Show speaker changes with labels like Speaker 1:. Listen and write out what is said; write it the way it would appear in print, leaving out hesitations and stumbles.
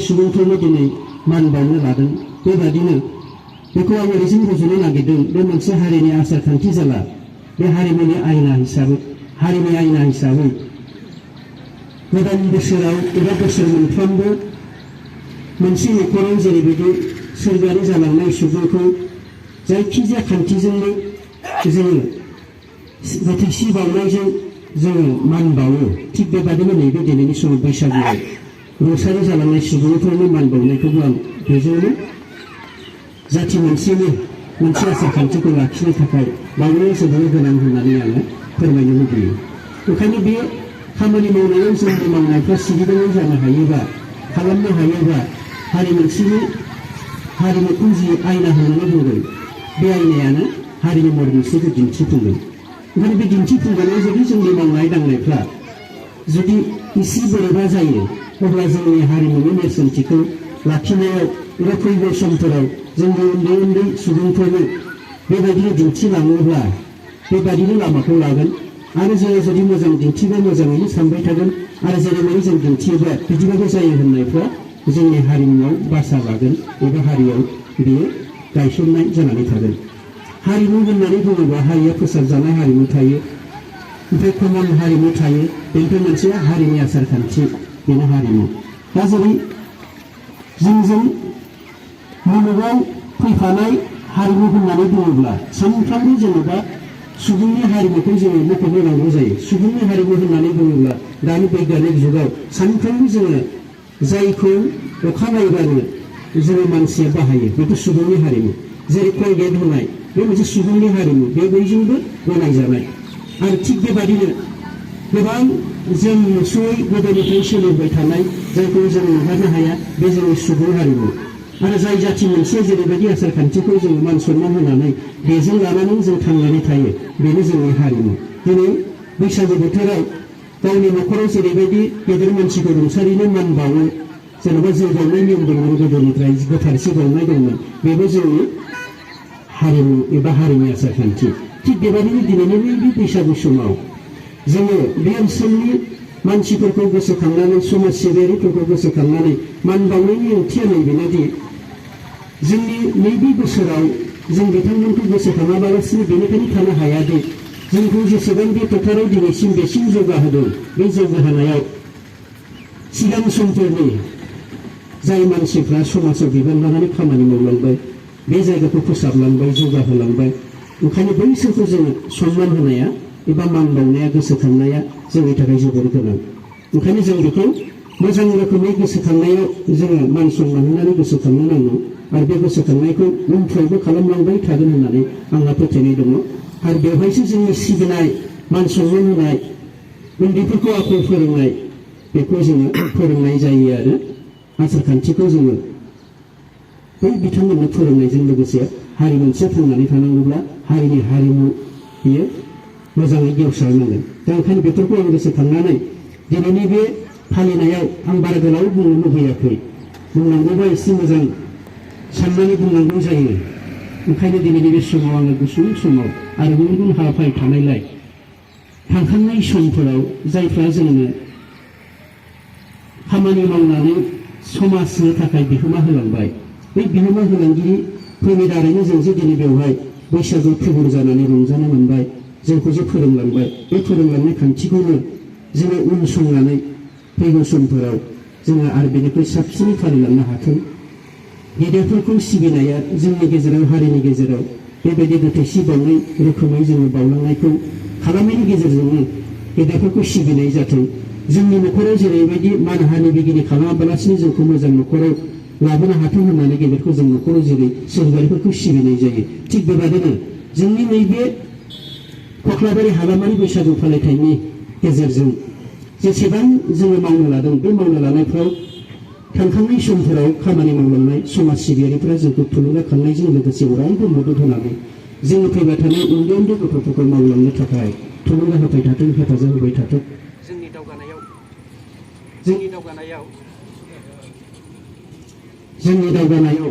Speaker 1: सुबुंफोरनो दिनै मान बावनो लादों। बेबादिनो बेखौ आं ओरैजों रुजुनो नागिरदों। बे मोनसे हारिनि आसार खान्थि जाला। बे हारिमुनि आयना हिसाबै गोदान बोसोराव एबा बोसोर मोनफ्रोमबो मोनसे न'खराव जेरैबायदि सोरगोआरि जालांनाय सुबुंखौ जायखिजाया खान्थिजोंनो जोङो गोथैसि बावनायजों जोङो मान बावो, थिग बेबादिनो नैबे दिनैनि समाव बैसागुआव रुंसारि जालांनाय सुबुंफोरनो मान बावनायखौबो आं बेजोंनो जाथि मोनसेनि मोनसे आसार खान्थिखौ लाखिनो थाखाय बावनाया जोबोर गोनां होननानै आङो फोरमायनो लुबैयो। ओंखायनो बे खामानि मावनायाव जोंनि मावनायफ्रा सिगिदाङै जानो हायोबा, खालामनो हायोबा हारि मोनसेनि हारिमुखौ जि आयना होननानै बुंगोन, बे आयनायानो हारिनि महर मुस्रिखौ दिन्थिफुंगोन। ओंखायनो बे दिन्थिफुंनायाव जुदि जोंनि मावनाय दांनायफ्रा जुदि एसे बोरैबा जायो, अब्ला जोंनि हारिमुनि नेरसोनथिखौ लाखिनायाव एबा फैगौ समफोराव जोंनि उन्दै उन्दै सुबुंफोरनो बेबायदिनो दिन्थिलाङोब्ला बेबायदिनो लामाखौ लागोन। आरो जोङो जुदि मोजां दिन्थिबा मोजाङैनो सानबाय थागोन, आरो जेरैबायदि जों दिन्थियोब्ला बिदिबाबो जायो होननायफ्रा जोंनि हारिमुआव बासा लागोन एबा हारियाव बेयो गायसननाय जानानै थागोन। हारिमु होननानै बुङोब्ला हारिया फोसाबजानाय हारिमु थायो, ओमफ्राय कमन हारिमु थायो, बेनिफ्राय मोनसे हारिनि आसार खान्थि, बेनो हारिमु। दा जेरै जोंजों मुलुगाव फैफानाय हारिमु होननानै बुङोब्ला सानफ्रोमबो जेनेबा सुबुंनि हारिमुखौ जोङो मख'नो नांगौ जायो। सुबुंनि हारिमु होननानै बुङोब्ला दानि बैग्यानिक जुगाव सानफ्रोमबो जोङो जायखौ अखा नायबानो जोङो मानसिया बाहायो, बेथ' सुबुंनि हारिमु। जेरै कलगेट होनाय, बे मोनसे सुबुंनि हारिमु, बे बयजोंबो गनायजानाय। आरो थिग बेबादिनो गोबां जों नुस'यै गोदोनिफ्राय सोलिबाय थानाय जायखौ जों नुहरनो हाया, बे जोंनि सुबुं हारिमु। आरो जाय जाथि मोनसे जेरैबायदि आसार खान्थिखौ जोङो मान सनमान होनानै बेजों लानानै जों थांनानै थायो, बेनो जोंनि हारिमु। दिनै बैसागु बोथोराव गावनि न'खराव जेरैबायदि गेदेर मानसिखौ रुंसारिनो मान बावो, जेनेबा जौ बावनाय नियम दंमोन, गोदोनिफ्राय गोथारसि बावनाय दंमोन, बेबो जोंनि हारिमु एबा हारिनि आसार खान्थि। थिग बेबायदिनो दिनैनि बे बैसागु समाव जोङो बे ओनसोलनि मानसिफोरखौ गोसोखांनानै, समाज सिबियारिफोरखौ गोसोखांनानै मान बावनायनि ओंथिया नैबेनोदि जोंनि नैबे बोसोराव जों बिथांमोनखौ गोसोखाङाबालासिनो बेनिखायनो थानो हायादि जोंखौ जेसेबां बे फोथाराव दिनैसिम बेसिम जौगाहोदों, बे जौगाहोनायाव सिगां समफोरनि जाय मानसिफ्रा समाजाव बिबान लानानै खामानि मावलांबाय, बे जायगाखौ फोसाबलांबाय, जौगाहोलांबाय, ओंखायनो बैसोरखौ जोङो सनमान होनाया एबा मान बावनाया, गोसोखांनाया जोंनि थाखाय जोबोर गोनां। ओंखायनो जों बेखौ मोजां रोखोमै गोसोखांनायाव जोङो मान सनमान होनानै गोसोखांनो नांगौ। आरो बे गोसोखांनायखौ उनफ्रावबो खालामलांबाय थागोन होननानै आंहा फोथायनाय दङ। आरो बेवहायसो जोंनि सिबिनाय, मान सनमान होनाय, उन्दैफोरखौ आखल फोरोंनाय, बेखौ जोङो फोरोंनाय जायो। आरो आसार खान्थिखौ जोङो बै बिथांमोननो फोरोंनायजों लोगोसे हारि मोनसेया थांनानै थानांगौब्ला हारिनि हारिमु बियो मोजाङै गेवस्रांनांगोन। दा ओंखायनो बेफोरखौ आं गोसोखांनानै दिनैनि बे फालिनायाव आं बारा गोलाव बुंनो लुबैयाखै, बुंनांगौबा एसे मोजां साननानै बुंनांगौ जायो। ओंखायनो दिनैनि बे समाव आङो गुसुं समाव आरो गुबुन गुबुन हाबाफारि थानायलाय थांखांनाय समफोराव जायफ्रा जोंनो खामानि मावनानै समाजनि थाखाय बिहोमा होलांबाय, बै बिहोमा होलांगिरिफोरनि दारैनो जों जे दिनै बेवहाय बैसागु थुबुर जानानै रंजानो मोनबाय, जोंखौ जे फोरोंलांबाय, बे फोरोंलांनाय खान्थिखौनो जोङो उन संनानै फैगौ समफोराव जोङो आरो बेनिख्रुइ साबसिनै फालिलांनो हाथों। गेदेरफोरखौ सिबिनाया जोंनि गेजेराव, हारिनि गेजेराव बेबायदि गोथैसि बावनाय रोखोमै जोङो बावलांनायखौ खालामनायनि गेजेरजोंनो गेदेरफोरखौ सिबिनाय जाथों। जोंनि न'खराव जेरैबायदि मान हानि बिगिनि खालामाबालासिनो जोंखौ मोजां न'खराव लाबोनो हाथों होननानै गेदेरखौ जों न'खराव जेरै सोरगोआरिफोरखौ सिबिनाय जायो, थिग बेबादिनो जोंनि नैबे कख्लाबारि हालामारि बैसागु फालिथायनि गेजेरजों जेसेबां जोङो मावनो लादों, बे मावनो लानायफ्राव थांखांनाय समफोराव खामानि मावलांनाय समाज सिबियारिफोरा जोंखौ थुलुंगाखांनायजों लोगोसे अरायबो मदद होनानै जोङो फैबाय थानाय उन्दै उन्दै गथ'फोरखौ मावलांनो थाखाय थुलुंगा होबाय थाथों, हेफाजाब होबाय थाथों। जोंनि दावगानायाव